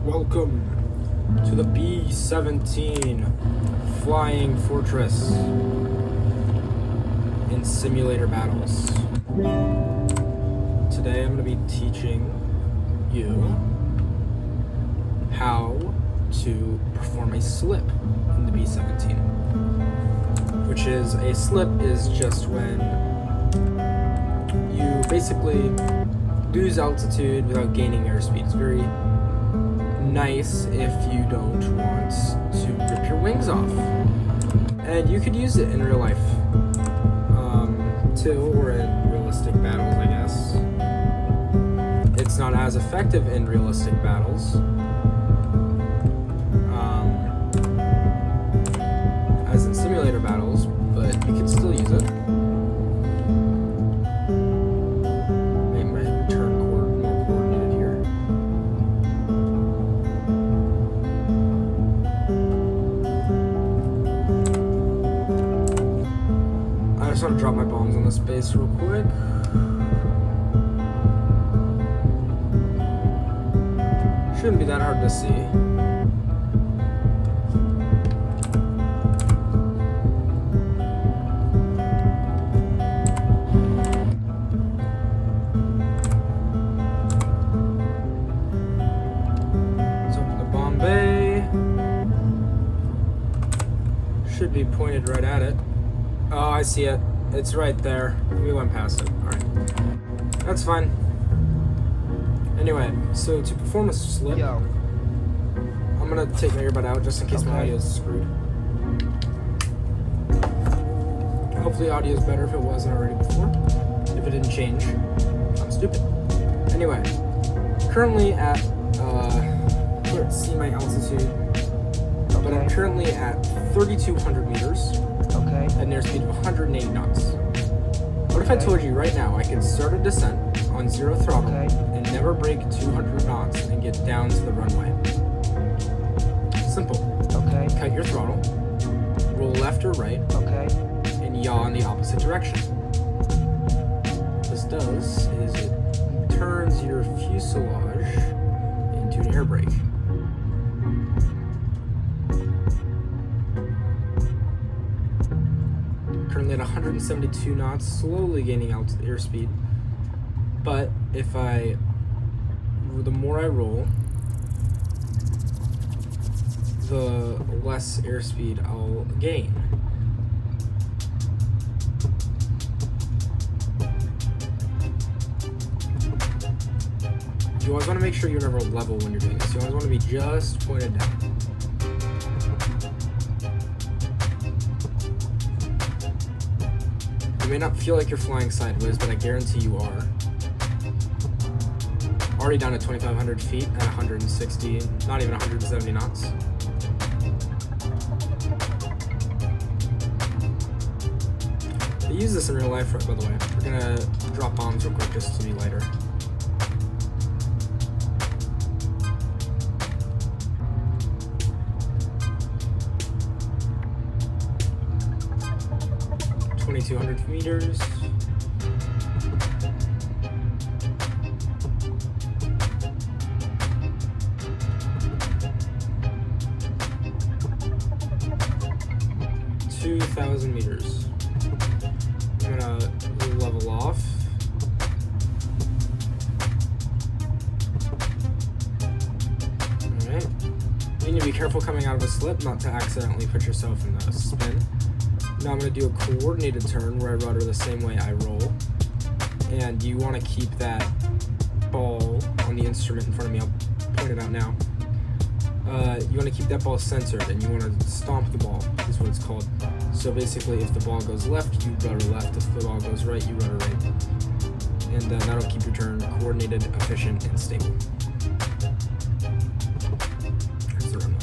Welcome to the B-17 Flying Fortress in simulator battles. Today I'm going to be teaching you how to perform a slip in the B-17. Which is, a slip is just when you basically lose altitude without gaining airspeed. It's very nice if you don't want to rip your wings off. And you could use it in real life, too, or in realistic battles, I guess. It's not as effective in realistic battles as in simulator battles, but you can still use it. Make my turn more coordinated here. I just want to drop my bombs on this base real quick. Shouldn't be that hard to see. Should be pointed right at it. Oh, I see it. It's right there. We went past it. Alright. That's fine. Anyway, so to perform a slip, I'm gonna take my earbud out just in case my audio is screwed. Hopefully audio is better if it wasn't already before. If it didn't change, I'm stupid. Anyway, currently at, let's see my altitude. But I'm currently at 3,200 meters at an airspeed of 180 knots. What if I told you right now I could start a descent on zero throttle and never break 200 knots and get down to the runway? Simple. Cut your throttle, roll left or right, and yaw in the opposite direction. What this does is it turns your fuselage into an air brake. Currently at 172 knots, slowly gaining airspeed. But the more I roll, the less airspeed I'll gain. You always want to make sure you're never level when you're doing this. You always want to be just pointed down. You may not feel like you're flying sideways, but I guarantee you are. Already down at 2,500 feet at 160, not even 170 knots. I use this in real life, by the way. We're gonna drop bombs real quick just to be lighter. .200 meters. .2,000 meters. I'm gonna level off. Alright. You need to be careful coming out of a slip, not to accidentally put yourself in a spin. Now I'm going to do a coordinated turn where I rudder the same way I roll. And you want to keep that ball on the instrument in front of me. I'll point it out now. You want to keep that ball centered and you want to stomp the ball, is what it's called. So basically if the ball goes left, you rudder left. If the ball goes right, you rudder right. And that'll keep your turn coordinated, efficient, and stable. Here's the runway.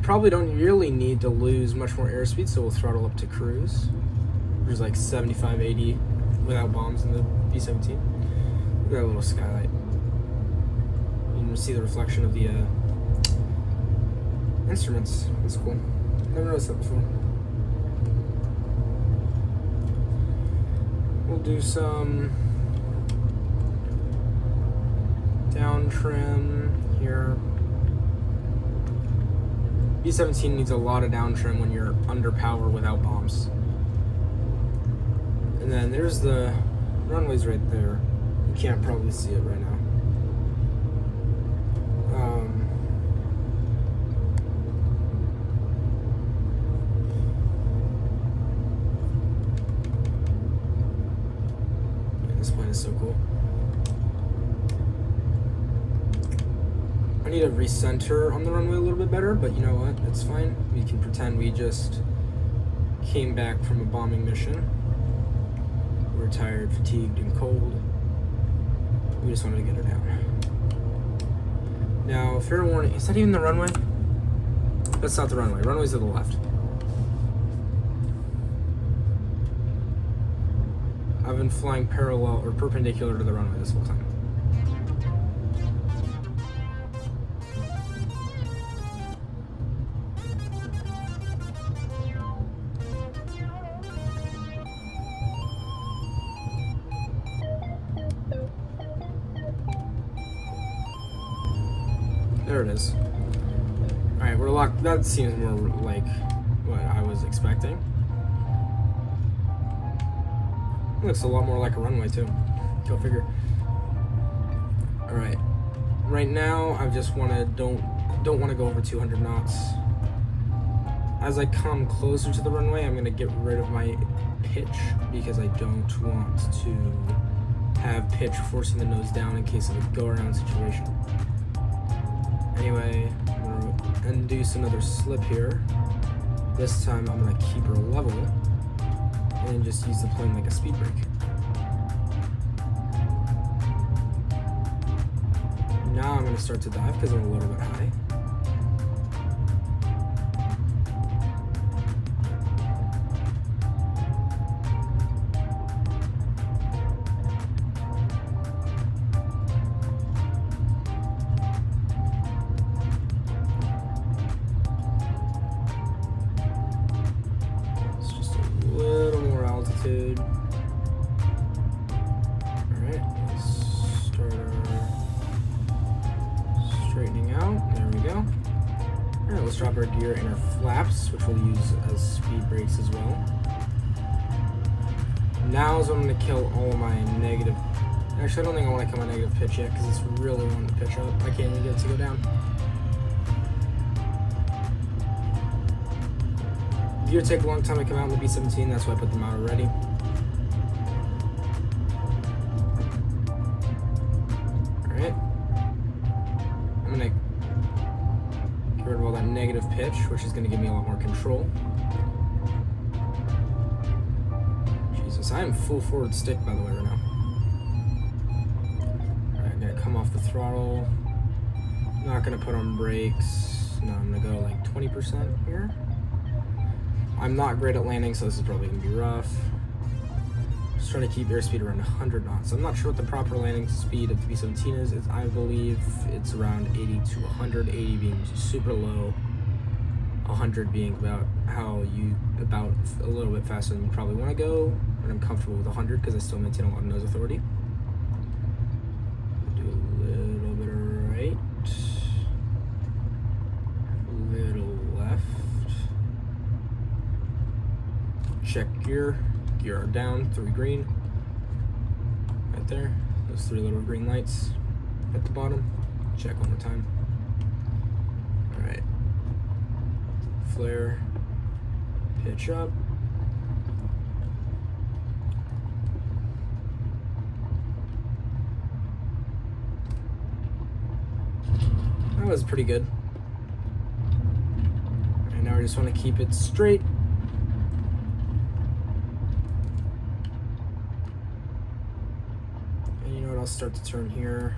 Probably don't really need to lose much more airspeed, so we'll throttle up to cruise. There's like 75, 80 without bombs in the B-17. Look at that little skylight. You can see the reflection of the instruments. That's cool. Never noticed that before. We'll do some down trim here. B-17 needs a lot of down trim when you're under power without bombs. And then there's the runways right there. You can't probably see it right now. This plane is so cool. I need to recenter on the runway a little bit better, but you know what? It's fine. We can pretend we just came back from a bombing mission. We're tired, fatigued, and cold. We just wanted to get her down. Now, fair warning, is that even the runway? That's not the runway. Runway's to the left. I've been flying parallel or perpendicular to the runway this whole time. There it is. Alright, we're locked. That seems more like what I was expecting. Looks a lot more like a runway too. Go figure. Alright. Right now I just don't want to go over 200 knots. As I come closer to the runway, I'm gonna get rid of my pitch because I don't want to have pitch forcing the nose down in case of a go-around situation. Anyway, I'm gonna induce another slip here. This time I'm gonna keep her level and just use the plane like a speed brake. Now I'm gonna start to dive because I'm a little bit high. Alright, let's start our straightening out. There we go. Alright, let's drop our gear in our flaps, which we'll use as speed brakes as well. Now is when I'm going to kill all of my negative. Actually, I don't think I want to kill my negative pitch yet because it's really wanting to pitch up. I can't even get it to go down. Gear take a long time to come out in the B-17, that's why I put them out already. Alright. I'm gonna get rid of all that negative pitch, which is gonna give me a lot more control. Jesus, I am full forward stick by the way right now. Alright, I'm gonna come off the throttle. Not gonna put on brakes. No, I'm gonna go like 20% here. I'm not great at landing, so this is probably going to be rough. Just trying to keep airspeed around 100 knots. I'm not sure what the proper landing speed of the B-17 is. I believe it's around 80 to 100, 80 being super low, 100 being about a little bit faster than you probably want to go, and I'm comfortable with 100 because I still maintain a lot of nose authority. Do a little bit of right, a little left. Check gear are down, 3 green, right there, those 3 little green lights at the bottom. Check one more time. Alright, flare, pitch up, that was pretty good. And now we just want to keep it straight. I'll start to turn here.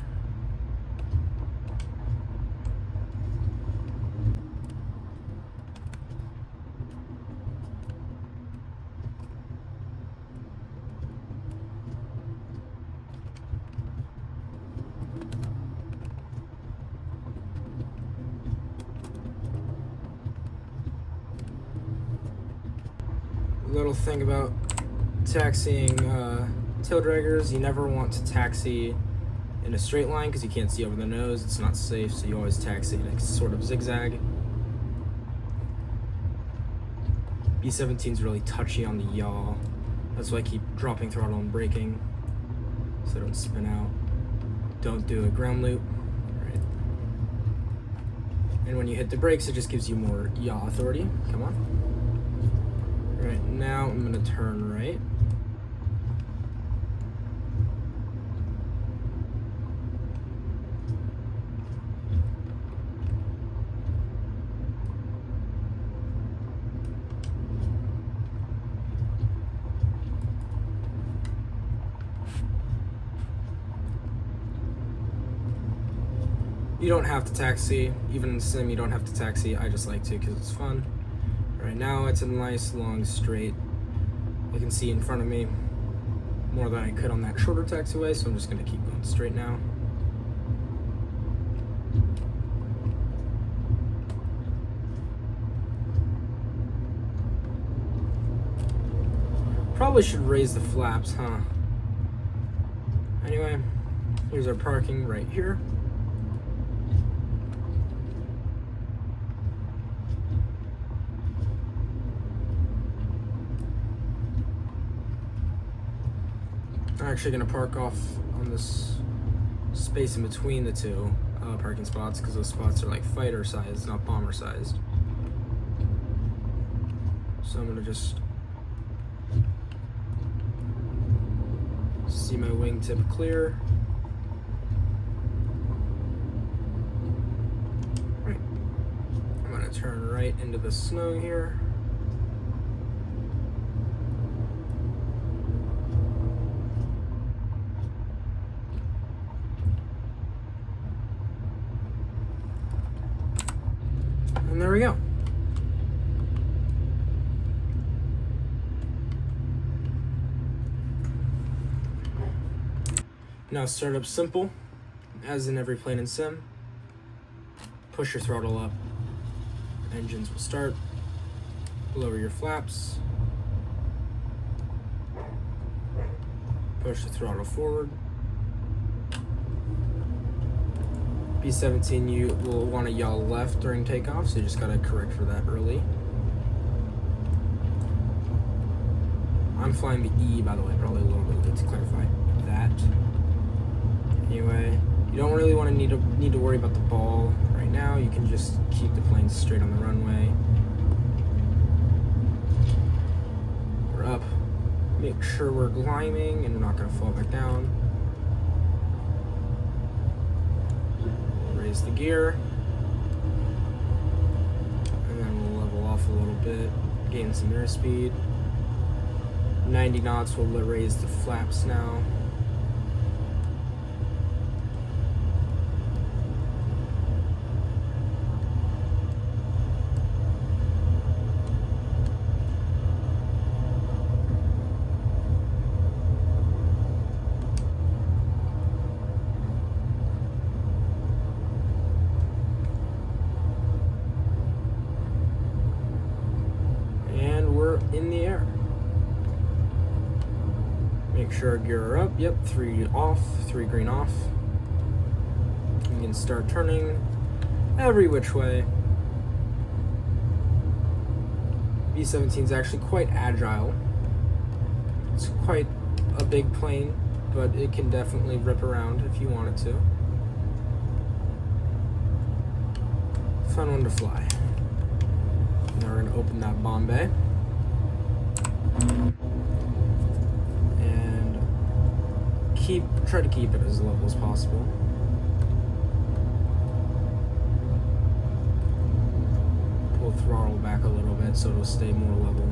Little thing about taxiing tail draggers, you never want to taxi in a straight line because you can't see over the nose. It's not safe, so you always taxi in a sort of zigzag. B-17 is really touchy on the yaw. That's why I keep dropping throttle and braking so I don't spin out. Don't do a ground loop. Right. And when you hit the brakes, it just gives you more yaw authority. Come on. Right, now I'm gonna turn right. You don't have to taxi, even in sim you don't have to taxi. I just like to because it's fun. Right now it's a nice long straight. I can see in front of me more than I could on that shorter taxiway, so I'm just gonna keep going straight now. Probably should raise the flaps, huh? Anyway, here's our parking right here. I'm actually gonna park off on this space in between the two parking spots because those spots are like fighter sized, not bomber sized. So I'm gonna just see my wingtip clear. Right. I'm gonna turn right into the snow here. And there we go. Now startup simple, as in every plane in sim. Push your throttle up, engines will start. Lower your flaps. Push the throttle forward. B-17, you will want to yaw left during takeoff, so you just gotta correct for that early. I'm flying the E, by the way, probably a little bit late to clarify that. Anyway, you don't really want to need to worry about the ball right now. You can just keep the plane straight on the runway. We're up. Make sure we're climbing and we're not going to fall back down. Raise the gear. And then we'll level off a little bit. Gain some airspeed. 90 knots, we'll raise the flaps now. In the air. Make sure our gear are up. Yep, 3 off, 3 green off. You can start turning every which way. B-17 is actually quite agile. It's quite a big plane, but it can definitely rip around if you want it to. Fun one to fly. Now we're going to open that bomb bay. And try to keep it as level as possible. Pull throttle back a little bit so it'll stay more level.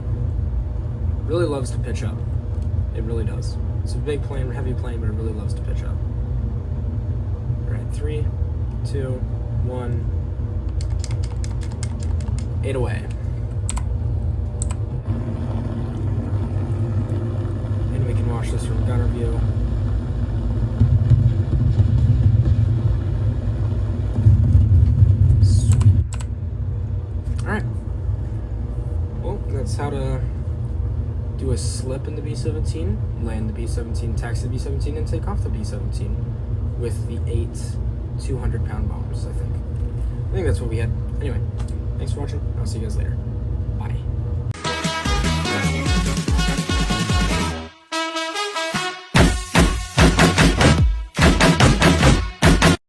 Really loves to pitch up. It really does. It's a big plane, heavy plane, but it really loves to pitch up. Alright, 3, 2, 1. 8 away. Watch this from gunner view. Sweet. Alright. Well, that's how to do a slip up in the B-17, land the B-17, taxi the B-17, and take off the B-17 with the 8 200-pound bombs, I think. I think that's what we had. Anyway, thanks for watching. I'll see you guys later.